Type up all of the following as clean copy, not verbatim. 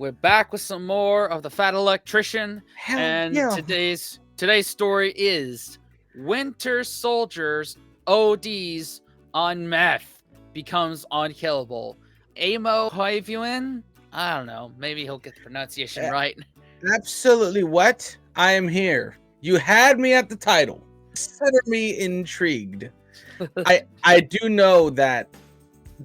We're back with some more of the Fat Electrician, Hell and yeah. today's story is Winter Soldiers ODs on meth becomes unkillable. Aimo Koivunen? I don't know. Maybe he'll get the pronunciation right. Absolutely what? I am here. You had me at the title. Consider me intrigued. I do know that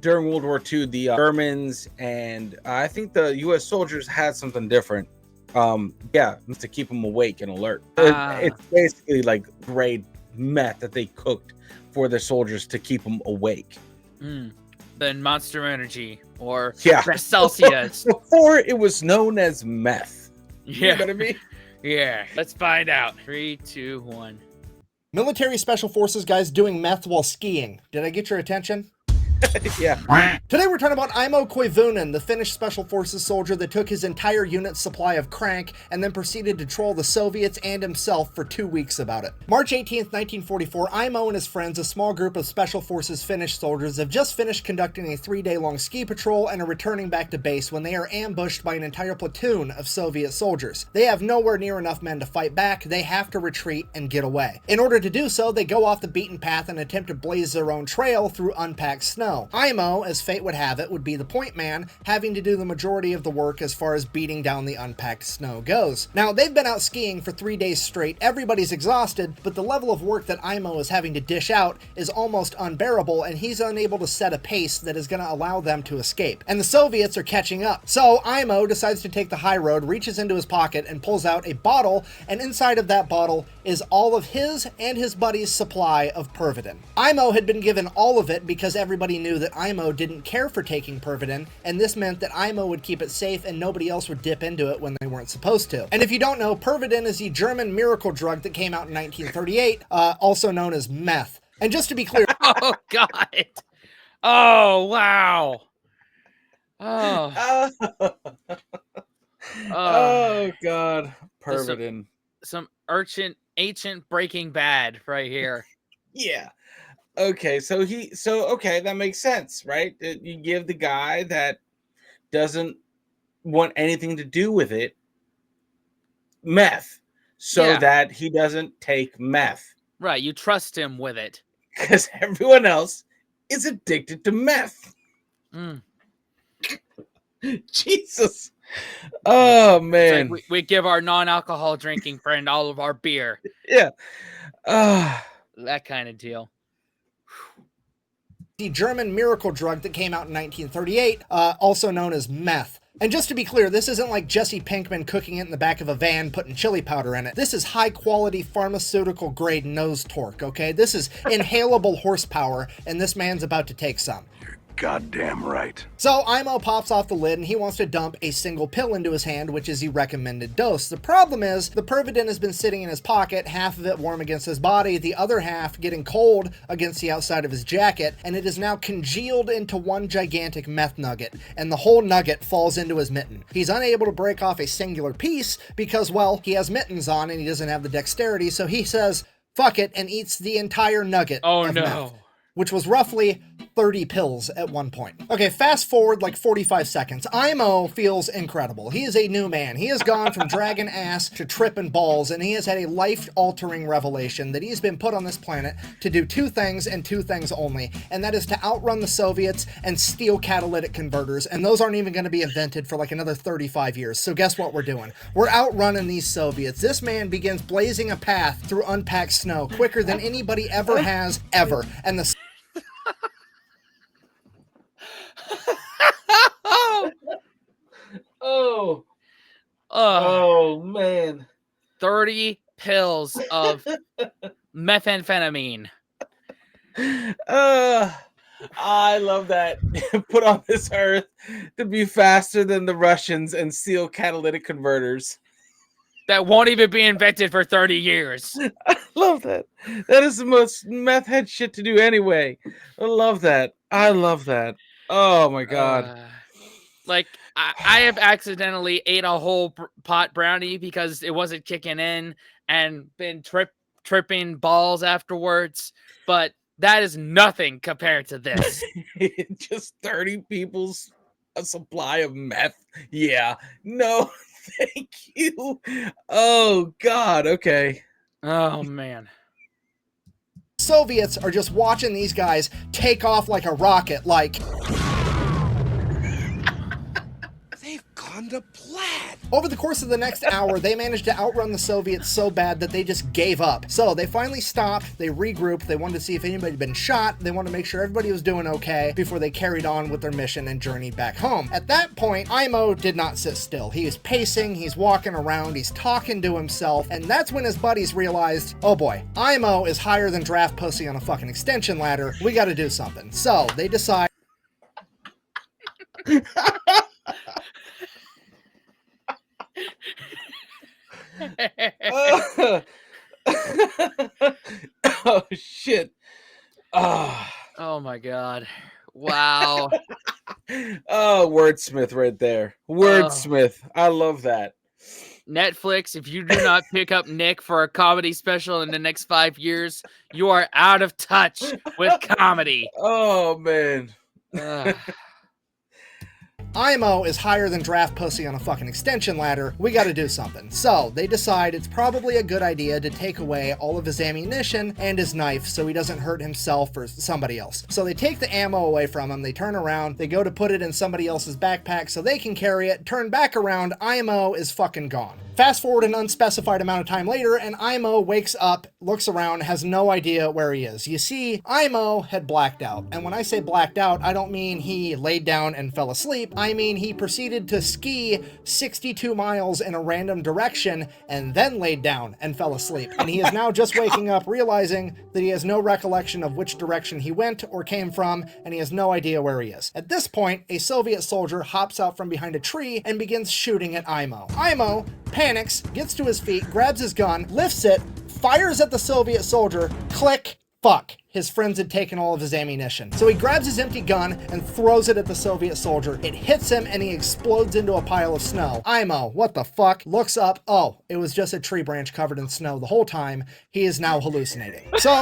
during World War II, the Germans and I think the U.S. soldiers had something different. To keep them awake and alert. It's basically like grade meth that they cooked for their soldiers to keep them awake. Then Monster Energy or Celsius. Before it was known as meth. Yeah. You know what I mean? Yeah. Let's find out. 3, 2, 1. Military Special Forces guys doing meth while skiing. Did I get your attention? Yeah. Today we're talking about Aimo Koivunen, the Finnish Special Forces soldier that took his entire unit's supply of crank and then proceeded to troll the Soviets and himself for 2 weeks about it. March 18th, 1944, Aimo and his friends, a small group of Special Forces Finnish soldiers, have just finished conducting a 3-day-long ski patrol and are returning back to base when they are ambushed by an entire platoon of Soviet soldiers. They have nowhere near enough men to fight back. They have to retreat and get away. In order to do so, they go off the beaten path and attempt to blaze their own trail through unpacked snow. Aimo, as fate would have it, would be the point man, having to do the majority of the work as far as beating down the unpacked snow goes. Now, they've been out skiing for 3 days straight, everybody's exhausted, but the level of work that Aimo is having to dish out is almost unbearable, and he's unable to set a pace that is going to allow them to escape. And the Soviets are catching up. So Aimo decides to take the high road, reaches into his pocket, and pulls out a bottle, and inside of that bottle is all of his and his buddy's supply of Pervitin. Aimo had been given all of it because everybody knew that Aimo didn't care for taking Pervitin, and this meant that Aimo would keep it safe and nobody else would dip into it when they weren't supposed to. And if you don't know, Pervitin is the German miracle drug that came out in 1938, also known as meth. And just to be clear... Oh, God. Oh, wow. Oh. Oh, God. Pervitin. Some ancient Breaking Bad right here. Yeah. Okay, so that makes sense, right? You give the guy that doesn't want anything to do with it meth so that he doesn't take meth. Right, you trust him with it. Because everyone else is addicted to meth. Jesus. Oh, man. Like we give our non-alcohol drinking friend all of our beer. Yeah. That kind of deal. The German miracle drug that came out in 1938, also known as meth. And just to be clear, this isn't like Jesse Pinkman cooking it in the back of a van, putting chili powder in it. This is high-quality pharmaceutical-grade nose torque, okay? This is inhalable horsepower, and this man's about to take some. Goddamn right. So Aimo pops off the lid and he wants to dump a single pill into his hand, which is the recommended dose. The problem is the Pervitin has been sitting in his pocket, half of it warm against his body, the other half getting cold against the outside of his jacket, and it is now congealed into one gigantic meth nugget, and the whole nugget falls into his mitten. He's unable to break off a singular piece because, well, he has mittens on and he doesn't have the dexterity, so he says, fuck it, and eats the entire nugget of meth, which was roughly 30 pills at one point. Okay, fast forward like 45 seconds. Aimo feels incredible. He is a new man. He has gone from dragging ass to tripping balls, and he has had a life-altering revelation that he's been put on this planet to do 2 things and 2 things only, and that is to outrun the Soviets and steal catalytic converters, and those aren't even going to be invented for like another 35 years. So guess what we're doing? We're outrunning these Soviets. This man begins blazing a path through unpacked snow quicker than anybody ever has, ever. And the Oh, man. 30 pills of methamphetamine. I love that. Put on this earth to be faster than the Russians and steal catalytic converters. That won't even be invented for 30 years. I love that. That is the most meth head shit to do anyway. I love that. Oh, my God. Like, I have accidentally ate a whole pot brownie because it wasn't kicking in and been tripping balls afterwards. But that is nothing compared to this. Just 30 people's A supply of meth? Yeah. No, thank you. Oh, God. Okay. Oh man. Soviets are just watching these guys take off like a rocket, like... They've gone to plaid. Over the course of the next hour, they managed to outrun the Soviets so bad that they just gave up. So they finally stopped, they regrouped, they wanted to see if anybody had been shot, they wanted to make sure everybody was doing okay before they carried on with their mission and journeyed back home. At that point, Aimo did not sit still. He was pacing, he's walking around, he's talking to himself, and that's when his buddies realized, oh boy, Aimo is higher than draft pussy on a fucking extension ladder, we gotta do something. So they decide... Oh shit. Oh my god. Wow. Oh, wordsmith right there. Wordsmith. I love that. Netflix, if you do not pick up Nick for a comedy special in the next 5 years, you are out of touch with comedy. Oh man. Ugh. Aimo is higher than draft pussy on a fucking extension ladder, we gotta do something. So they decide it's probably a good idea to take away all of his ammunition and his knife so he doesn't hurt himself or somebody else. So they take the ammo away from him, they turn around, they go to put it in somebody else's backpack so they can carry it, turn back around, Aimo is fucking gone. Fast forward an unspecified amount of time later, and Aimo wakes up, looks around, has no idea where he is. You see, Aimo had blacked out. And when I say blacked out, I don't mean he laid down and fell asleep. I mean he proceeded to ski 62 miles in a random direction and then laid down and fell asleep. And he is now just waking up, realizing that he has no recollection of which direction he went or came from, and he has no idea where he is. At this point, a Soviet soldier hops out from behind a tree and begins shooting at Aimo. Aimo panics, gets to his feet, grabs his gun, lifts it, fires at the Soviet soldier, click, fuck. His friends had taken all of his ammunition. So he grabs his empty gun and throws it at the Soviet soldier. It hits him and he explodes into a pile of snow. Aimo, what the fuck? Looks up, oh, it was just a tree branch covered in snow the whole time. He is now hallucinating. So...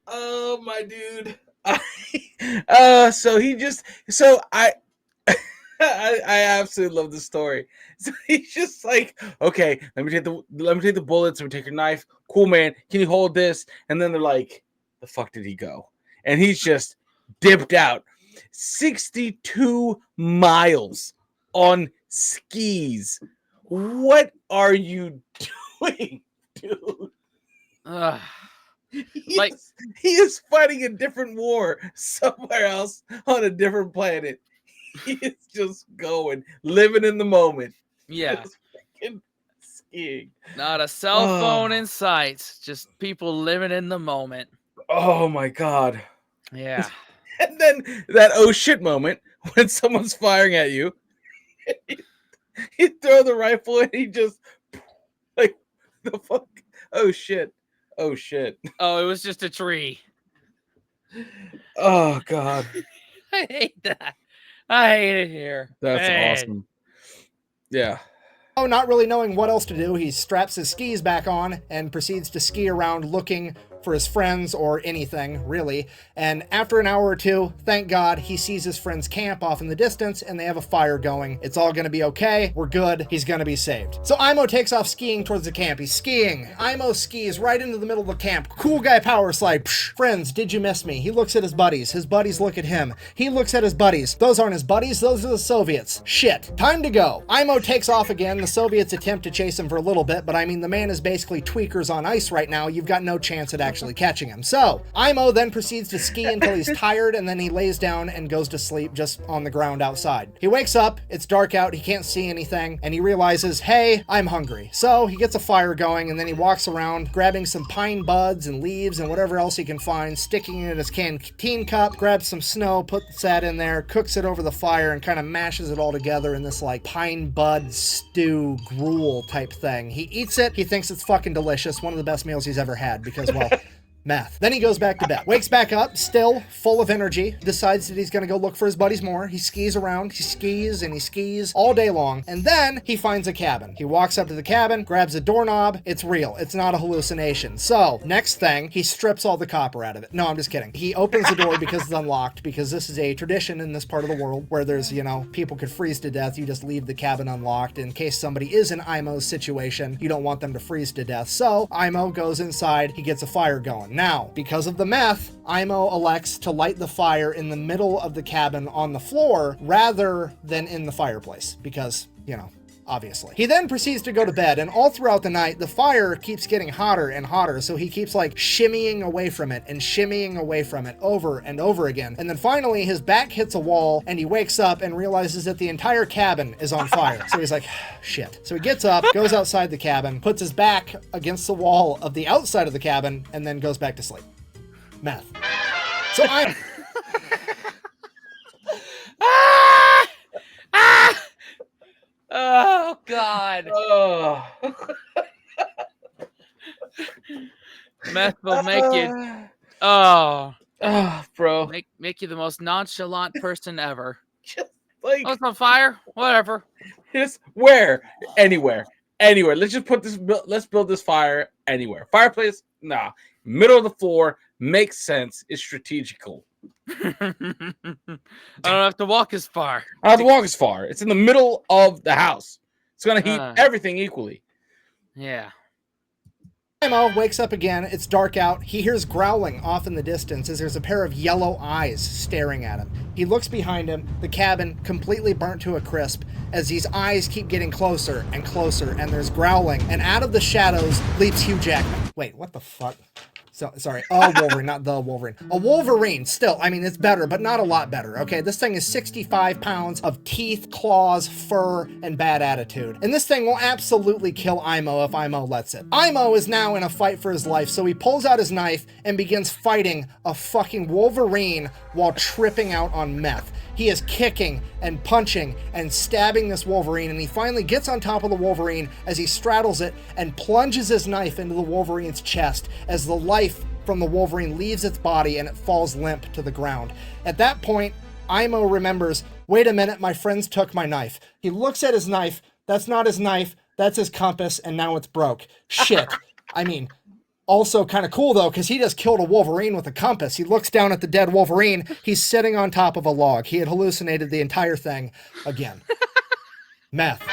Oh my dude. So he just I absolutely love the story. So he's just like, okay, let me take the bullets, let me take your knife. Cool, man. Can you hold this? And then they're like, the fuck did he go? And he's just dipped out 62 miles on skis. What are you doing, dude? Ugh. He is fighting a different war somewhere else on a different planet. He is just going, living in the moment. Yeah. Just freaking skiing. Not a cell phone in sight. Just people living in the moment. Oh my god. Yeah. And then that oh shit moment when someone's firing at you. You throw the rifle and he just like the fuck. Oh shit. Oh shit. Oh, it was just a tree. Oh god. I hate that. I hate it here. That's Man. awesome. Yeah. Oh, not really knowing what else to do, he straps his skis back on and proceeds to ski around looking for his friends or anything, really. And after an hour or two, thank God, he sees his friend's camp off in the distance and they have a fire going. It's all gonna be okay. We're good. He's gonna be saved. So Aimo takes off skiing towards the camp. He's skiing. Aimo skis right into the middle of the camp. Cool guy power slide. Psh. Friends, did you miss me? He looks at his buddies. His buddies look at him. He looks at his buddies. Those aren't his buddies. Those are the Soviets. Shit. Time to go. Aimo takes off again. The Soviets attempt to chase him for a little bit, but I mean, the man is basically tweakers on ice right now. You've got no chance at actually catching him. So Aimo then proceeds to ski until he's tired, and then he lays down and goes to sleep just on the ground outside. He wakes up, it's dark out, he can't see anything, and he realizes, hey, I'm hungry. So he gets a fire going, and then he walks around grabbing some pine buds and leaves and whatever else he can find, sticking it in his canteen cup, grabs some snow, puts that in there, cooks it over the fire, and kind of mashes it all together in this like pine bud stew gruel type thing. He eats it, he thinks it's fucking delicious, one of the best meals he's ever had, because, well, Meth. Then he goes back to bed. Wakes back up, still full of energy. Decides that he's going to go look for his buddies more. He skis around. He skis and he skis all day long. And then he finds a cabin. He walks up to the cabin, grabs a doorknob. It's real. It's not a hallucination. So, next thing, he strips all the copper out of it. No, I'm just kidding. He opens the door because it's unlocked, because this is a tradition in this part of the world where there's, you know, people could freeze to death. You just leave the cabin unlocked in case somebody is in Aimo's situation. You don't want them to freeze to death. So, Aimo goes inside. He gets a fire going. Now, because of the meth, Aimo elects to light the fire in the middle of the cabin on the floor rather than in the fireplace because, you know, obviously. He then proceeds to go to bed, and all throughout the night, the fire keeps getting hotter and hotter, so he keeps like shimmying away from it and shimmying away from it over and over again. And then finally, his back hits a wall, and he wakes up and realizes that the entire cabin is on fire. So he's like, shit. So he gets up, goes outside the cabin, puts his back against the wall of the outside of the cabin, and then goes back to sleep. Meth. So I'm... Oh God. Oh. Meth will make you oh Bro. make you the most nonchalant person ever. Just like, Oh, it's on fire? Whatever. just where? Anywhere. Anywhere. Let's just put this, let's build this fire anywhere. Fireplace? Nah. Middle of the floor makes sense. It's strategical. I don't have to walk as far. I don't have to walk as far. It's in the middle of the house. It's going to heat Uh. everything equally. Yeah. Aimo wakes up again. It's dark out. He hears growling off in the distance as there's a pair of yellow eyes staring at him. He looks behind him, the cabin completely burnt to a crisp as these eyes keep getting closer and closer, and there's growling, and out of the shadows leaps Hugh Jackman. Wait, what the fuck? So, sorry, a Wolverine, not the Wolverine. A Wolverine, still, I mean, it's better, but not a lot better, okay? This thing is 65 pounds of teeth, claws, fur, and bad attitude. And this thing will absolutely kill Aimo if Aimo lets it. Aimo is now in a fight for his life, so he pulls out his knife and begins fighting a fucking Wolverine while tripping out on meth. He is kicking and punching and stabbing this Wolverine, and he finally gets on top of the Wolverine as he straddles it and plunges his knife into the Wolverine's chest as the life from the Wolverine leaves its body and it falls limp to the ground. At that point, Aimo remembers, wait a minute, my friends took my knife. He looks at his knife. That's not his knife. That's his compass, and now it's broke. Shit. I mean... Also kind of cool, though, because he just killed a Wolverine with a compass. He looks down at the dead Wolverine. He's sitting on top of a log. He had hallucinated the entire thing again. Meth.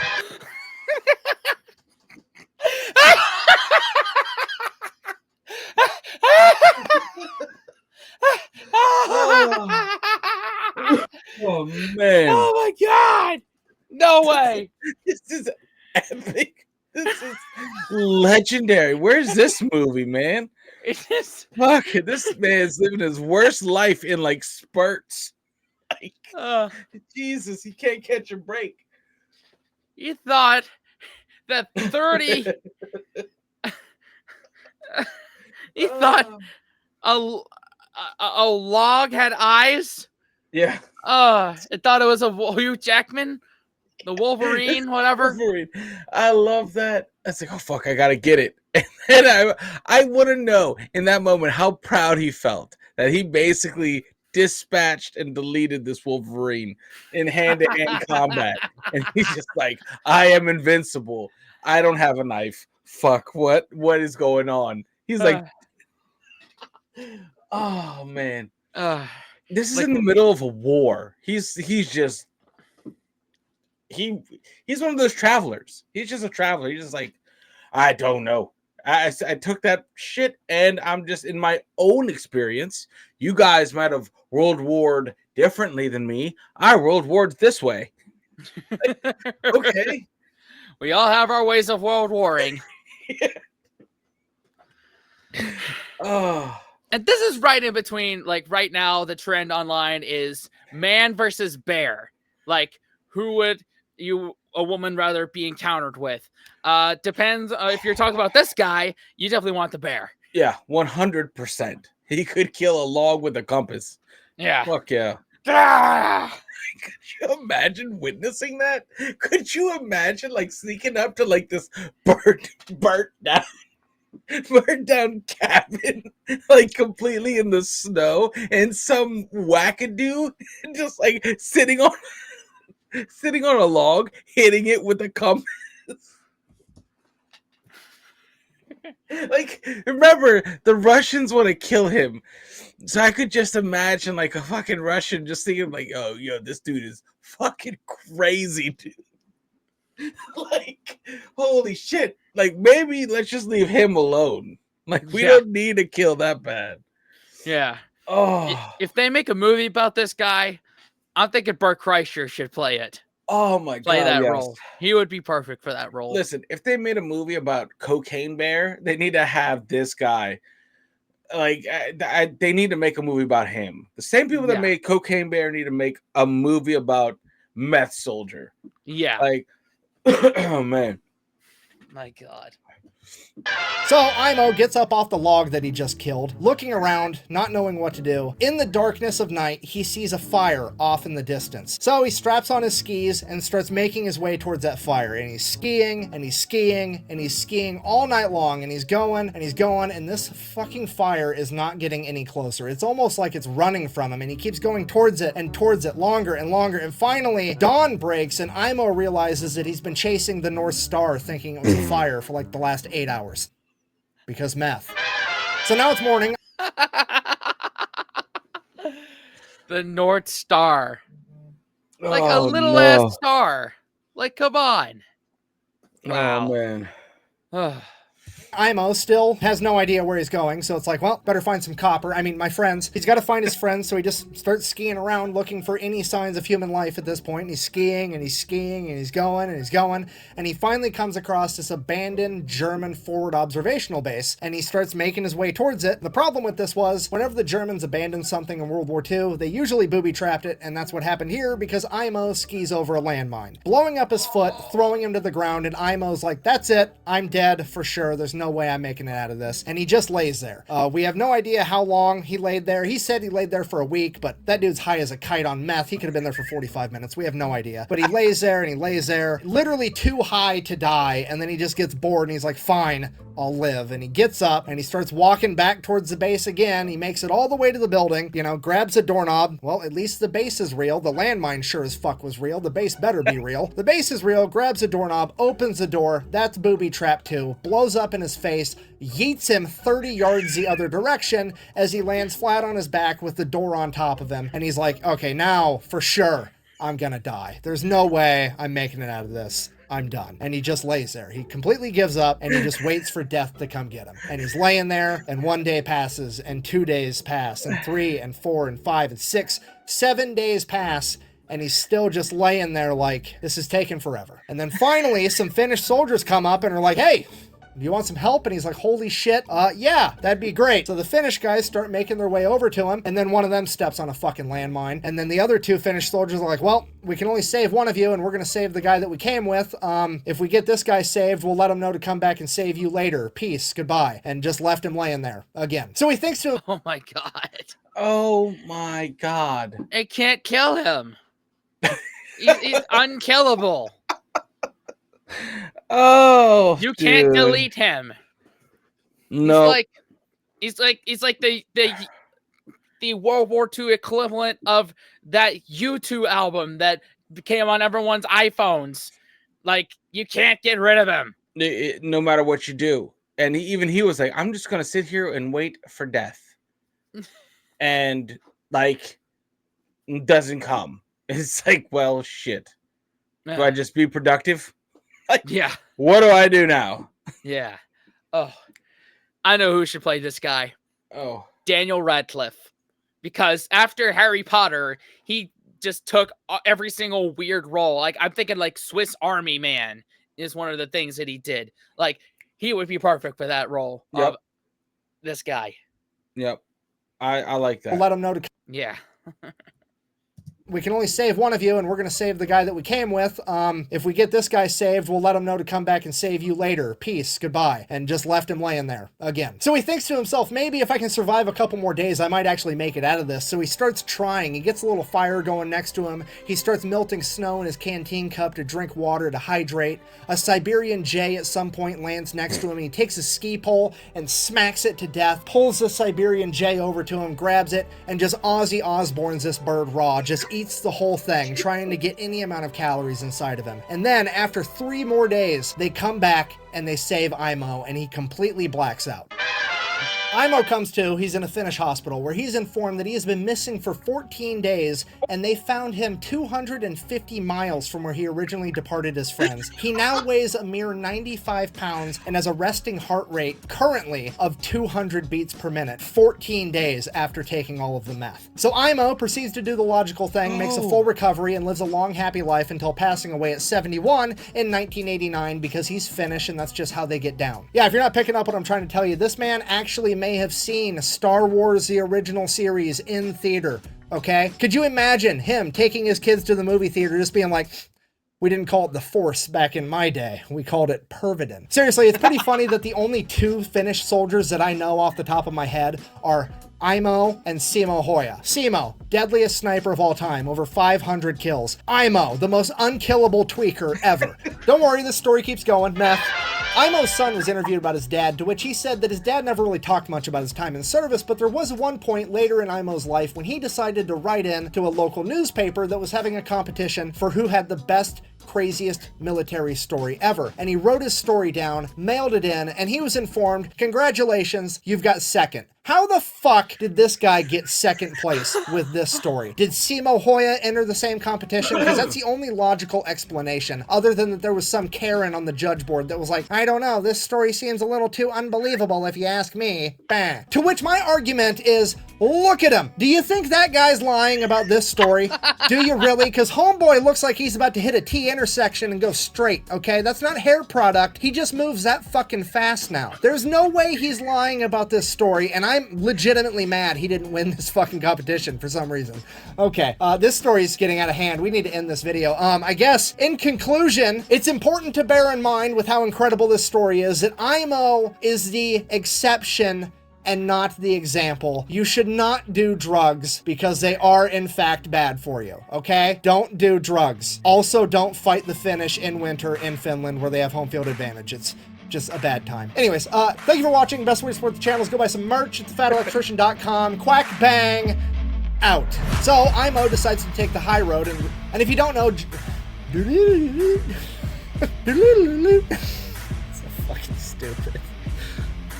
Oh, man. Oh my God! No way! This is epic. This is legendary. Where's this movie, man? It's just Fuck, this man's living his worst life in like spurts. Like, Jesus, he can't catch a break. you thought that 30 you thought a log had eyes? Yeah. It thought it was a Hugh Jackman, the Wolverine, whatever. Wolverine. I love that. I was like, oh fuck, I gotta get it. And then I want to know in that moment how proud he felt that he basically dispatched and deleted this Wolverine in hand-to-hand combat. And he's just like, I am invincible. I don't have a knife. Fuck, what is going on? He's like, oh man. This is like, in the middle of a war. He's just he's one of those travelers. He's just a traveler. He's just like, I don't know. I took that shit and I'm just in my own experience. You guys might have world warred differently than me. I world warred this way. Okay. We all have our ways of world warring. Oh. And this is right in between, like right now, the trend online is man versus bear. Like, who would a woman rather be encountered with? Depends. If you're talking about this guy, you definitely want the bear. Yeah, 100%. He could kill a log with a compass. Yeah. Fuck yeah. Could you imagine witnessing that? Could you imagine like sneaking up to like this burnt down burned down cabin, like completely in the snow, and some wackadoo just like sitting on a log, hitting it with a compass. Like, remember, the Russians want to kill him. So I could just imagine like a fucking Russian just thinking like, oh, yo, this dude is fucking crazy, dude. Like, holy shit. Like, maybe let's just leave him alone. Like, we don't need to kill that bad. Yeah. Oh. If they make a movie about this guy, I'm thinking Burt Kreischer should play it. Oh my god. Play that yes. role. He would be perfect for that role. Listen, if they made a movie about Cocaine Bear, they need to have this guy. Like, they need to make a movie about him. The same people that made Cocaine Bear need to make a movie about Meth Soldier. Yeah. Like, oh man. My god. So Aimo gets up off the log that he just killed, looking around, not knowing what to do. In the darkness of night, he sees a fire off in the distance. So he straps on his skis and starts making his way towards that fire. And he's skiing, and he's skiing, and he's skiing all night long. And he's going, and he's going, and this fucking fire is not getting any closer. It's almost like it's running from him, and he keeps going towards it longer and longer. And finally, dawn breaks, and Aimo realizes that he's been chasing the North Star, thinking it was a fire for like the last 8 hours. Because meth. So now it's morning. The North Star. Like a little ass star. Like, come on. Wow. Oh, man. Aimo still has no idea where he's going, so it's like, well, better find some copper. I mean, my friends. He's got to find his friends, so he just starts skiing around looking for any signs of human life at this point. And he's skiing, and he's skiing, and he's going, and he's going. And he finally comes across this abandoned German forward observational base, and he starts making his way towards it. The problem with this was, whenever the Germans abandoned something in World War II, they usually booby-trapped it, and that's what happened here, because Aimo skis over a landmine, blowing up his foot, throwing him to the ground, and Aimo's like, that's it, I'm dead for sure, there's no way I'm making it out of this. And he just lays there. We have no idea how long he laid there. He said he laid there for a week, but that dude's high as a kite on meth. He could have been there for 45 minutes. We have no idea. But he lays there and he lays there, literally too high to die, and then he just gets bored and he's like, fine, I'll live. And he gets up and he starts walking back towards the base again. He makes it all the way to the building, you know, grabs a doorknob. Well, at least the base is real. The landmine sure as fuck was real. The base better be real. The base is real, grabs a doorknob, opens the door. That's booby trap 2. Blows up in his face, yeets him 30 yards the other direction as he lands flat on his back with the door on top of him. And he's like, okay, now for sure I'm gonna die. There's no way I'm making it out of this. I'm done. And he just lays there. He completely gives up and he just waits for death to come get him. And he's laying there, and 1 day passes, and 2 days pass, and 3 and 4 and 5 and 6, 7 days pass, and he's still just laying there like, this is taking forever. And then finally, some Finnish soldiers come up and are like, hey, do you want some help? And he's like, holy shit, yeah, that'd be great. So the Finnish guys start making their way over to him, and then one of them steps on a fucking landmine, and then the other 2 Finnish soldiers are like, well, we can only save one of you, and we're gonna save the guy that we came with. If we get this guy saved, we'll let him know to come back and save you later. Peace, goodbye. And just left him laying there again. So he thinks to, oh my god. Oh my god. It can't kill him. He's unkillable. Oh, you can't delete him. No, he's like the World War II equivalent of that U2 album that came on everyone's iPhones. Like, you can't get rid of him. No matter what you do. And he was like, I'm just gonna sit here and wait for death, and like, doesn't come. It's like, well, shit. Do I just be productive? Like, yeah. What do I do now? Yeah. Oh, I know who should play this guy. Oh, Daniel Radcliffe. Because after Harry Potter, he just took every single weird role. Like, I'm thinking like Swiss Army Man is one of the things that he did. Like, he would be perfect for that role of this guy. Yep. I like that. we'll let him know to Yeah. we can only save one of you, and we're going to save the guy that we came with. If we get this guy saved, we'll let him know to come back and save you later. Peace, goodbye. And just left him laying there again. So he thinks to himself, maybe if I can survive a couple more days, I might actually make it out of this. So he starts trying. He gets a little fire going next to him. He starts melting snow in his canteen cup to drink water to hydrate. A Siberian Jay at some point lands next to him. He takes a ski pole and smacks it to death, pulls the Siberian Jay over to him, grabs it, and just Ozzy Osbournes this bird raw, just eats the whole thing, trying to get any amount of calories inside of him. And then after 3 more days, they come back and they save Aimo, and he completely blacks out. Aimo comes to, he's in a Finnish hospital where he's informed that he has been missing for 14 days and they found him 250 miles from where he originally departed as friends. He now weighs a mere 95 pounds and has a resting heart rate currently of 200 beats per minute, 14 days after taking all of the meth. So Aimo proceeds to do the logical thing, makes a full recovery, and lives a long, happy life until passing away at 71 in 1989 because he's Finnish and that's just how they get down. Yeah, if you're not picking up what I'm trying to tell you, this man actually may have seen Star Wars, the original series, in theater, okay? Could you imagine him taking his kids to the movie theater just being like, we didn't call it the Force back in my day. We called it Pervidin. Seriously, it's pretty funny that the only 2 Finnish soldiers that I know off the top of my head are Aimo and Simo Hoya. Simo, deadliest sniper of all time, over 500 kills. Aimo, the most unkillable tweaker ever. Don't worry, this story keeps going. Meth. Aimo's son was interviewed about his dad, to which he said that his dad never really talked much about his time in service, but there was one point later in Aimo's life when he decided to write in to a local newspaper that was having a competition for who had the best, craziest military story ever. And he wrote his story down, mailed it in, and he was informed, congratulations, you've got second. How the fuck did this guy get second place with this story? Did Simo Hoya enter the same competition? Because that's the only logical explanation, other than that there was some Karen on the judge board that was like, I don't know, this story seems a little too unbelievable if you ask me. Bah. To which my argument is, look at him. Do you think that guy's lying about this story? Do you really? Because homeboy looks like he's about to hit a T intersection and go straight, okay? That's not hair product. He just moves that fucking fast now. There's no way he's lying about this story, and I'm legitimately mad he didn't win this fucking competition for some reason. Okay, this story is getting out of hand. We need to end this video. I guess, in conclusion, it's important to bear in mind with how incredible this story is that Aimo is the exception and not the example. You should not do drugs because they are in fact bad for you, okay? Don't do drugs. Also, don't fight the Finnish in winter in Finland where they have home field advantage. It's just a bad time. Anyways, thank you for watching. Best way to support the channel is go buy some merch at thefatelectrician.com. Quack bang, out. So Aimo decides to take the high road, and if you don't know, it's so fucking stupid.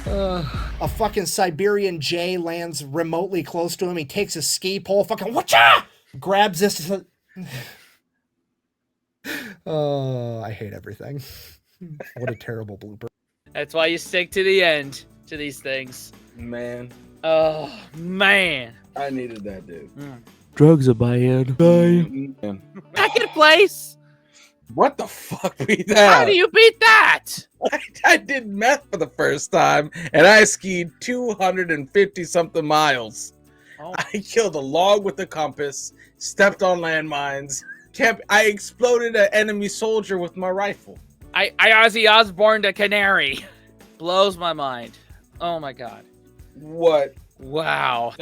A fucking Siberian Jay lands remotely close to him. He takes a ski pole, fucking whatcha, grabs this. Oh, I hate everything. What a terrible blooper. That's why you stick to the end to these things. Man, Oh, man. I needed that, dude. Drugs are bad. Man. Second place? What the fuck beat that? How do you beat that? I did meth for the first time, and I skied 250 something miles. Oh. I killed a log with a compass, stepped on landmines, I exploded an enemy soldier with my rifle. I Ozzy Osbourne to Canary. Blows my mind. Oh my god. What? Wow.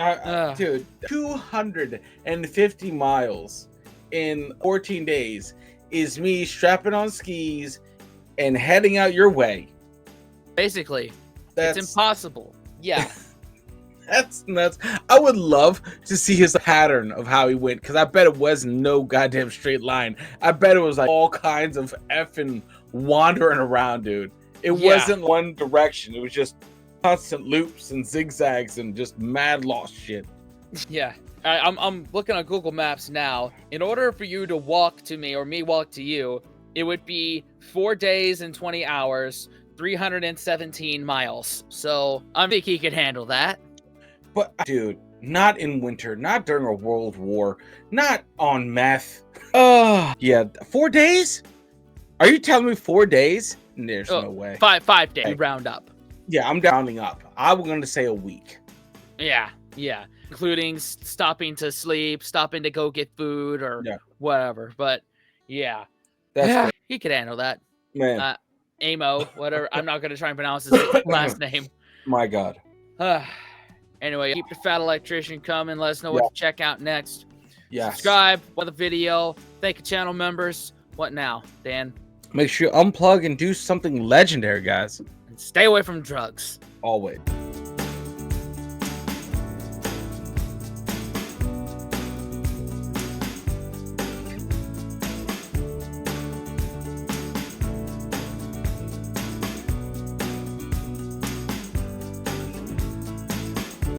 Dude, 250 miles in 14 days is me strapping on skis and heading out your way. Basically, That's it's impossible. Yeah. That's nuts. I would love to see his pattern of how he went, because I bet it was no goddamn straight line. I bet it was like all kinds of effing wandering around, dude. It wasn't one direction. It was just constant loops and zigzags and just mad lost shit. Yeah. I'm looking on Google Maps now. In order for you to walk to me or me walk to you, it would be 4 days and 20 hours, 317 miles. So I think he could handle that. But, dude, not in winter, not during a world war, not on meth. Yeah, 4 days? Are you telling me 4 days? There's no way. Five days, round up. Yeah, I'm rounding up. I was going to say a week. Yeah. Yeah, including stopping to sleep, stopping to go get food or Yeah. whatever. But yeah, That's great. he could handle that. Man. Aimo, whatever. I'm not gonna try and pronounce his last name. My God. Anyway, keep the fat electrician coming. Let us know what to check out next. Yes. Subscribe, like the video. Thank you, channel members. What now, Dan? Make sure you unplug and do something legendary, guys. And stay away from drugs. Always.